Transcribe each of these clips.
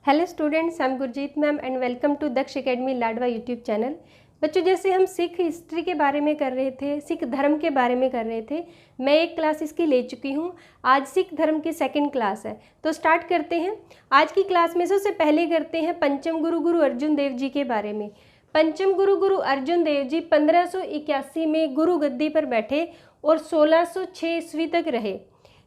Hello students, I am Gurjeet ma'am and welcome to Daksh academy Ladwa YouTube channel. बच्चों, जैसे हम Sikh history के बारे में कर रहे थे, सिख धर्म के बारे में कर रहे थे, मैं एक क्लास इसकी ले चुकी हूँ। आज सिख धर्म की सेकंड क्लास है, तो स्टार्ट करते हैं। आज की क्लास में सबसे पहले करते हैं पंचम गुरु गुरु अर्जुन देव जी के बारे में। पंचम गुरु गुरु अर्जुन देव जी 1581 में गुरु गद्दी पर बैठे और 1606 ईस्वी तक रहे।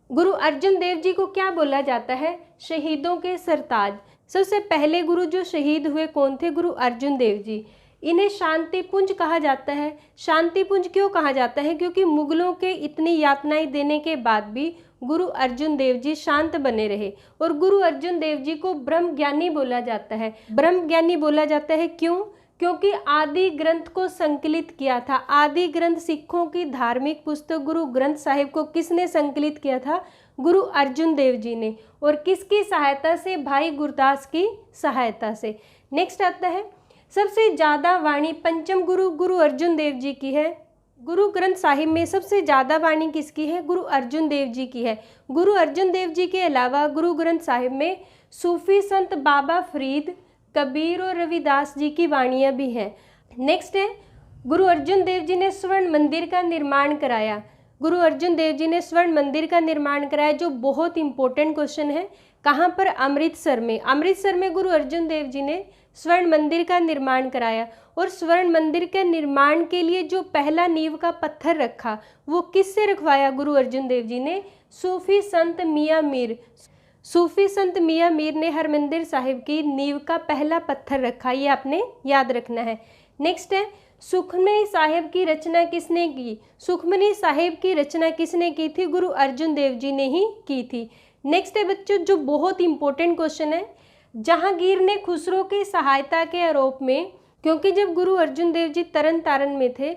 गुरु अर्जुन देव जी को क्या बोला जाता है? शहीदों के सरताज। सबसे पहले गुरु जो शहीद हुए कौन थे? गुरु अर्जुन देव जी। इन्हें शांति पुंज कहा जाता है। शांति पुंज क्यों कहा जाता है? क्योंकि मुगलों के इतनी यातनाएं देने के बाद भी गुरु अर्जुन देव जी शांत बने रहे। और गुरु अर्जुन देव जी को ब्रह्म ज्ञानी बोला जाता है। ब्रह्म ज्ञानी बोला जाता है क्यों? क्योंकि आदि ग्रंथ को संकलित किया था। आदि ग्रंथ सिखों की धार्मिक पुस्तक गुरु ग्रंथ साहिब को किसने संकलित किया था? गुरु अर्जुन देव जी ने। और किसकी सहायता से? भाई गुरदास की सहायता से। नेक्स्ट आता है, सबसे ज़्यादा वाणी पंचम गुरु गुरु अर्जुन देव जी की है। गुरु ग्रंथ साहिब में सबसे ज़्यादा वाणी किसकी है? गुरु अर्जुन देव जी की है। गुरु अर्जुन देव जी के अलावा गुरु ग्रंथ साहिब में सूफी संत बाबा फरीद, कबीर और रविदास जी की वाणियाँ भी हैं। नेक्स्ट है, गुरु अर्जुन देव जी ने स्वर्ण मंदिर का निर्माण कराया। गुरु अर्जुन देव जी ने स्वर्ण मंदिर का निर्माण कराया, जो बहुत इंपॉर्टेंट क्वेश्चन है। कहाँ पर? अमृतसर में। अमृतसर में गुरु अर्जुन देव जी ने स्वर्ण मंदिर का निर्माण कराया। और स्वर्ण मंदिर के निर्माण के लिए जो पहला नींव का पत्थर रखा, वो किससे रखवाया? गुरु अर्जुन देव जी ने सूफी संत मियाँ मीर। सूफी संत मियाँ मीर ने हरमंदिर साहिब की नींव का पहला पत्थर रखा। ये आपने याद रखना है। नेक्स्ट है, सुखमनी साहिब की रचना किसने की? सुखमनी साहिब की रचना किसने की थी? गुरु अर्जुन देव जी ने ही की थी। नेक्स्ट है बच्चों, जो बहुत इंपॉर्टेंट क्वेश्चन है, जहांगीर ने खुसरो की सहायता के आरोप में, क्योंकि जब गुरु अर्जुन देव जी तरन तारण में थे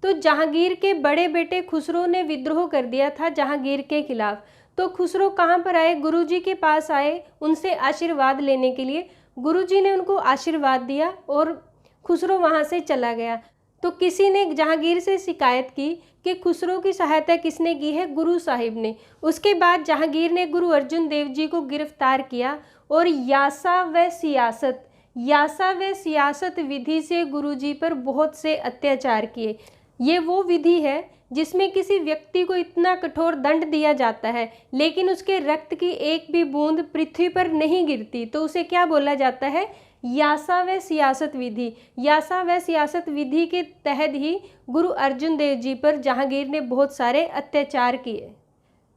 तो जहांगीर के बड़े बेटे खुसरो ने विद्रोह कर दिया था जहांगीर के खिलाफ। तो खुसरो कहाँ पर आए? गुरुजी के पास आए उनसे आशीर्वाद लेने के लिए। गुरुजी ने उनको आशीर्वाद दिया और खुसरो वहाँ से चला गया। तो किसी ने जहांगीर से शिकायत की कि खुसरो की सहायता किसने की है? गुरु साहिब ने। उसके बाद जहांगीर ने गुरु अर्जुन देव जी को गिरफ्तार किया और यासा व सियासत विधि से गुरुजी पर बहुत से अत्याचार किए। ये वो विधि है जिसमें किसी व्यक्ति को इतना कठोर दंड दिया जाता है लेकिन उसके रक्त की एक भी बूंद पृथ्वी पर नहीं गिरती, तो उसे क्या बोला जाता है? यासा व सियासत विधि। यासा व सियासत विधि के तहत ही गुरु अर्जुन देव जी पर जहांगीर ने बहुत सारे अत्याचार किए।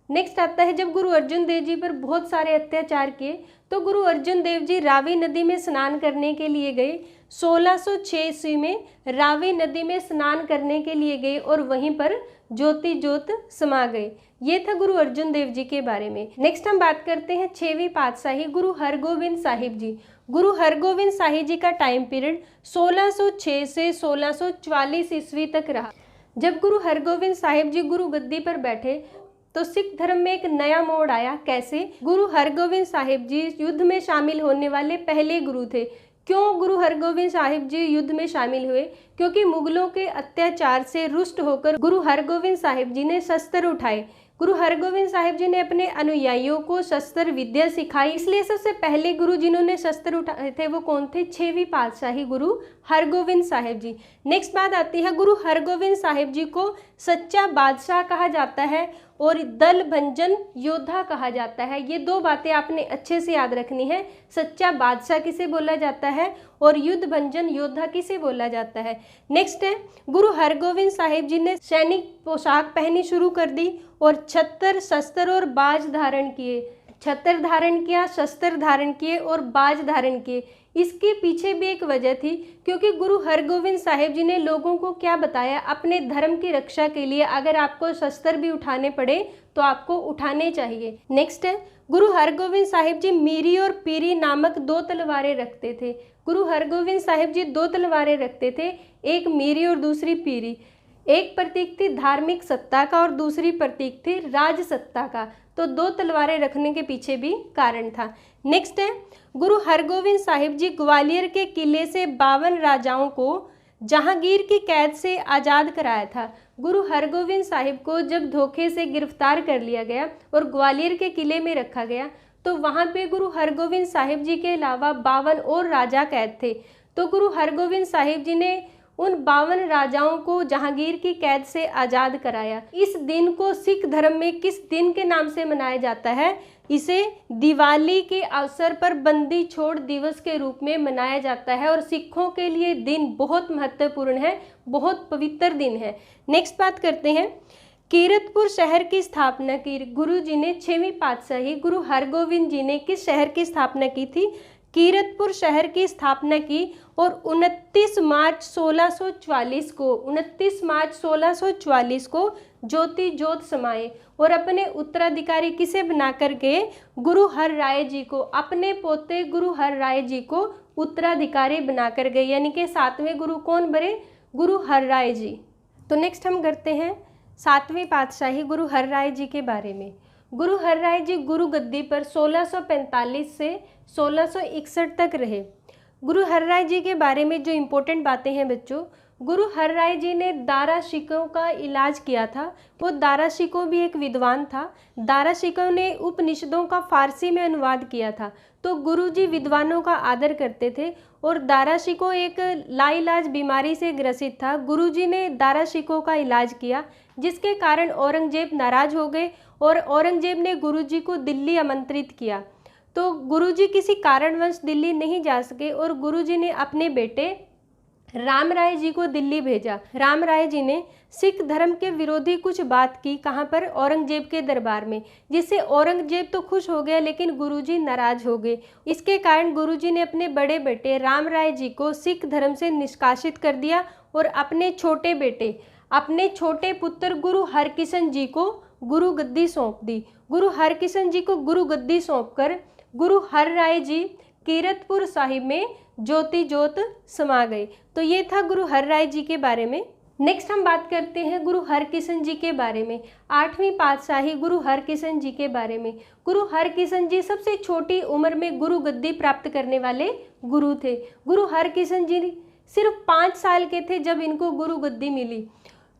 नेक्स्ट आता है, जब गुरु अर्जुन देव जी पर बहुत सारे अत्याचार किए तो गुरु अर्जुन देव जी रावी नदी में स्नान करने के लिए गए। 1606 ईस्वी में रावी नदी में स्नान करने के लिए गए और वहीं पर ज्योति ज्योत समा गए। ये था गुरु अर्जुन देव जी के बारे में। नेक्स्ट हम बात करते हैं 6वीं पातशाही गुरु हरगोविंद साहिब जी। गुरु हरगोविंद साहिब जी का टाइम पीरियड 1606 से 1644 ईस्वी तक रहा। जब गुरु हरगोविंद साहिब जी गुरु गद्दी पर बैठे तो सिख धर्म में एक नया मोड़ आया। कैसे? गुरु हरगोविंद साहिब जी युद्ध में शामिल होने वाले पहले गुरु थे। क्यों गुरु हरगोविंद साहिब जी युद्ध में शामिल हुए? क्योंकि मुगलों के अत्याचार से रुष्ट होकर गुरु हरगोविंद साहिब जी ने शस्त्र उठाए। गुरु हरगोविंद साहिब जी ने अपने अनुयायियों को शस्त्र विद्या सिखाई, इसलिए सबसे पहले गुरु जिन्होंने शस्त्र उठाए थे वो कौन थे? 6वीं पातशाही गुरु हरगोविंद साहिब जी। नेक्स्ट बात आती है, गुरु हरगोविंद साहिब जी को सच्चा बादशाह कहा जाता है और दल भंजन योद्धा कहा जाता है। ये दो बातें आपने अच्छे से याद रखनी है। सच्चा बादशाह किसे बोला जाता है और युद्ध भंजन योद्धा किसे बोला जाता है। नेक्स्ट है, गुरु हरगोविंद साहिब जी ने सैनिक पोशाक पहनी शुरू कर दी और छत्र, शस्त्र और बाज धारण किए। छत्र धारण किया, शस्त्र धारण किए और बाज धारण किए। इसके पीछे भी एक वजह थी, क्योंकि गुरु हरगोविंद साहिब जी ने लोगों को क्या बताया? अपने धर्म की रक्षा के लिए अगर आपको शस्त्र भी उठाने पड़े तो आपको उठाने चाहिए। नेक्स्ट है, गुरु हरगोविंद साहिब जी मीरी और पीरी नामक 2 तलवारें रखते थे। गुरु हरगोविंद साहिब जी 2 तलवारें रखते थे, एक मीरी और दूसरी पीरी। एक प्रतीक थी धार्मिक सत्ता का और दूसरी प्रतीक थी राज सत्ता का। तो 2 तलवारें रखने के पीछे भी कारण था। नेक्स्ट है, गुरु हरगोविंद साहिब जी ग्वालियर के किले से 52 राजाओं को जहांगीर की कैद से आज़ाद कराया था। गुरु हरगोविंद साहिब को जब धोखे से गिरफ्तार कर लिया गया और ग्वालियर के किले में रखा गया तो वहाँ पे गुरु हरगोविंद साहिब जी के अलावा 52 और राजा कैद थे। तो गुरु हरगोविंद साहिब जी ने उन 52 राजाओं को जहांगीर की कैद से आज़ाद कराया। इस दिन को सिख धर्म में किस दिन के नाम से मनाया जाता है? इसे दिवाली के अवसर पर बंदी छोड़ दिवस के रूप में मनाया जाता है और सिखों के लिए दिन बहुत महत्वपूर्ण है, बहुत पवित्र दिन है। नेक्स्ट बात करते हैं, कीरतपुर शहर की स्थापना की गुरु जी ने 6वीं पातशाही गुरु हरगोविंद जी ने किस शहर की स्थापना की थी? कीरतपुर शहर की स्थापना की और 29 मार्च 1644 को ज्योति ज्योत समाए और अपने उत्तराधिकारी किसे बनाकर गए? गुरु हर राय जी को, अपने पोते गुरु हर राय जी को उत्तराधिकारी बनाकर गए, यानी कि 7वें गुरु कौन बने? गुरु हर राय जी। तो नेक्स्ट हम करते हैं 7वीं पातशाही गुरु हर राय जी के बारे में। गुरु हर राय जी गुरु गद्दी पर 1645 से 1661 तक रहे। गुरु हर राय जी के बारे में जो इम्पोर्टेंट बातें हैं बच्चों, गुरु हर राय जी ने दारा शिकोह का इलाज किया था। वो दारा शिकोह भी एक विद्वान था। दारा शिकोह ने उपनिषदों का फारसी में अनुवाद किया था। तो गुरु जी विद्वानों का आदर करते थे और दारा शिकोह एक लाइलाज बीमारी से ग्रसित था। गुरु जी ने दारा शिकोह का इलाज किया, जिसके कारण औरंगजेब नाराज हो गए और औरंगजेब ने गुरु जी को दिल्ली आमंत्रित किया। तो गुरु जी किसी कारणवश दिल्ली नहीं जा सके और गुरु जी ने अपने बेटे राम राय जी को दिल्ली भेजा। राम राय जी ने सिख धर्म के विरोधी कुछ बात की, कहाँ पर? औरंगजेब के दरबार में, जिससे औरंगजेब तो खुश हो गया लेकिन गुरुजी नाराज हो गए। इसके कारण गुरुजी ने अपने बड़े बेटे राम राय जी को सिख धर्म से निष्कासित कर दिया और अपने छोटे बेटे, अपने छोटे पुत्र गुरु हरकिशन जी को गुरु गद्दी सौंप दी। गुरु हरकिशन जी को गुरु गद्दी सौंपकर गुरु हर राय जी कीरतपुर साहिब में ज्योति ज्योत समा गए। तो ये था गुरु हर राय जी के बारे में। नेक्स्ट हम बात करते हैं गुरु हरकिशन जी के बारे में, 8वीं पातशाही गुरु हरकिशन जी के बारे में। गुरु हरकिशन जी सबसे छोटी उम्र में गुरु गद्दी प्राप्त करने वाले गुरु थे। गुरु हरकिशन जी सिर्फ 5 साल के थे जब इनको गुरु गद्दी मिली।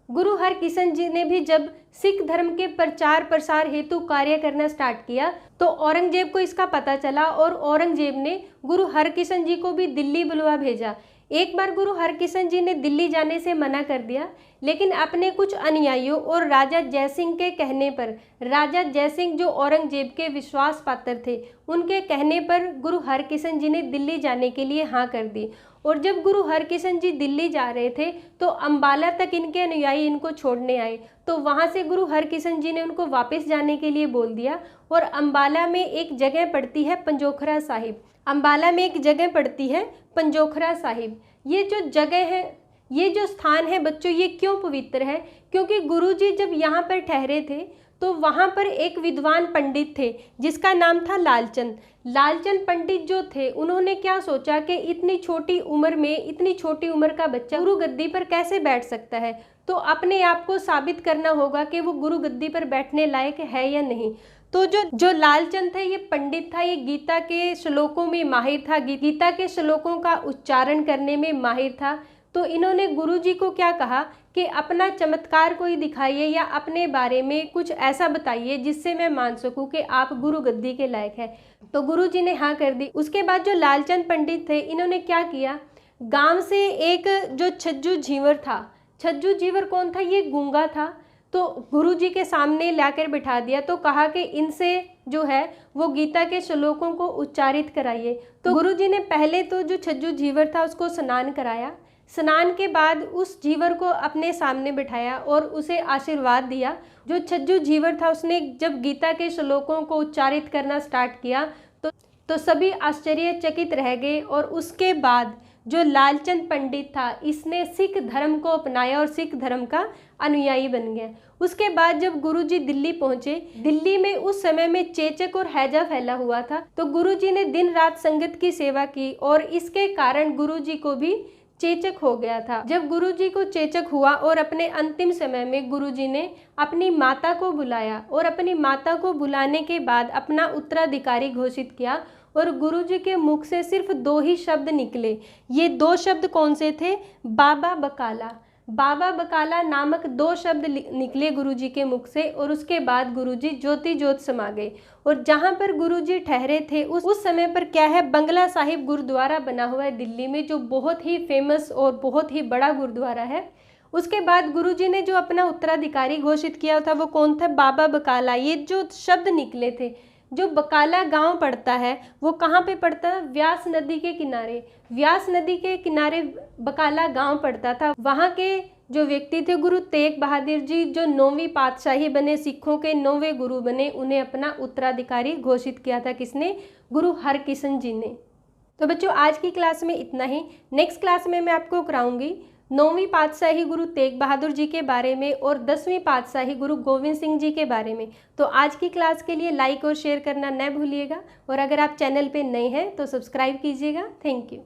गुरु हरकिशन जी ने भी जब सिख धर्म के प्रचार प्रसार हेतु कार्य करना स्टार्ट किया तो औरंगजेब को इसका पता चला और औरंगजेब ने गुरु हरकिशन जी को भी दिल्ली बुलवा भेजा। एक बार गुरु हरकिशन जी ने दिल्ली जाने से मना कर दिया, लेकिन अपने कुछ अनुयायियों और राजा जयसिंह के कहने पर, राजा जयसिंह जो औरंगजेब के विश्वास पात्र थे, उनके कहने पर गुरु हरकिशन जी ने दिल्ली जाने के लिए हाँ कर दी। और जब गुरु हरकिशन जी दिल्ली जा रहे थे तो अंबाला तक इनके अनुयायी इनको छोड़ने आए, तो वहाँ से गुरु हरकिशन जी ने उनको वापस जाने के लिए बोल दिया। और अंबाला में एक जगह पड़ती है पंजोखरा साहिब, अंबाला में एक जगह पड़ती है पंजोखरा साहिब। ये जो जगह है, ये जो स्थान है बच्चों, ये क्यों पवित्र है? क्योंकि गुरुजी जब यहाँ पर ठहरे थे तो वहाँ पर एक विद्वान पंडित थे जिसका नाम था लालचंद। लालचंद पंडित जो थे उन्होंने क्या सोचा कि इतनी छोटी उम्र में, इतनी छोटी उम्र का बच्चा गुरु गद्दी पर कैसे बैठ सकता है, तो अपने आप को साबित करना होगा कि वो गुरु गद्दी पर बैठने लायक है या नहीं। तो जो लालचंद थे, ये पंडित था, ये गीता के श्लोकों में माहिर था, गीता के श्लोकों का उच्चारण करने में माहिर था। तो इन्होंने गुरुजी को क्या कहा कि अपना चमत्कार कोई दिखाइए या अपने बारे में कुछ ऐसा बताइए जिससे मैं मान सकूं कि आप गुरु गद्दी के लायक है। तो गुरुजी ने हाँ कर दी। उसके बाद जो लालचंद पंडित थे, इन्होंने क्या किया, गांव से एक जो छज्जू झींवर था, छज्जू झींवर कौन था? ये गूंगा था। तो गुरुजी के सामने लाकर बिठा दिया, तो कहा कि इनसे जो है वो गीता के श्लोकों को उच्चारित कराइए। तो गुरुजी ने पहले तो जो छज्जू झींवर था उसको स्नान कराया। स्नान के बाद उस झींवर को अपने सामने बिठाया और उसे आशीर्वाद दिया। जो छज्जू झींवर था उसने जब गीता के श्लोकों को उच्चारित करना स्टार्ट किया तो सभी आश्चर्यचकित रह गए। और उसके बाद जो लालचंद पंडित था, इसने सिख धर्म को अपनाया और सिख धर्म का अनुयायी बन गया। उसके बाद जब गुरुजी दिल्ली पहुंचे, दिल्ली में उस समय में चेचक और हैजा फैला हुआ था, तो गुरुजी ने दिन रात संगत की सेवा की और इसके कारण गुरुजी को भी चेचक हो गया था। जब गुरुजी को चेचक हुआ और अपने अंतिम समय में गुरुजी ने अपनी माता को बुलाया और अपनी माता को बुलाने के बाद अपना उत्तराधिकारी घोषित किया और गुरुजी के मुख से सिर्फ 2 ही शब्द निकले। ये 2 शब्द कौन से थे? बाबा बकाला। बाबा बकाला नामक 2 शब्द निकले गुरुजी के मुख से और उसके बाद गुरुजी ज्योति ज्योत समा गए। और जहाँ पर गुरुजी ठहरे थे उस समय पर क्या है, बंगला साहिब गुरुद्वारा बना हुआ है दिल्ली में, जो बहुत ही फेमस और बहुत ही बड़ा गुरुद्वारा है। उसके बाद गुरुजी ने जो अपना उत्तराधिकारी घोषित किया था वो कौन था, बाबा बकाला। ये जो शब्द निकले थे, जो बकाला गांव पड़ता है वो कहाँ पे पड़ता है, व्यास नदी के किनारे। व्यास नदी के किनारे बकाला गांव पड़ता था। वहाँ के जो व्यक्ति थे गुरु तेग बहादुर जी, जो 9वीं पातशाही बने, सिखों के 9वें गुरु बने, उन्हें अपना उत्तराधिकारी घोषित किया था किसने, गुरु हरकिशन जी ने। तो बच्चों आज की क्लास में इतना ही। नेक्स्ट क्लास में मैं आपको कराऊंगी 9वीं पातशाही गुरु तेग बहादुर जी के बारे में और 10वीं पातशाही गुरु गोविंद सिंह जी के बारे में। तो आज की क्लास के लिए लाइक और शेयर करना न भूलिएगा, और अगर आप चैनल पे नए हैं तो सब्सक्राइब कीजिएगा। Thank you.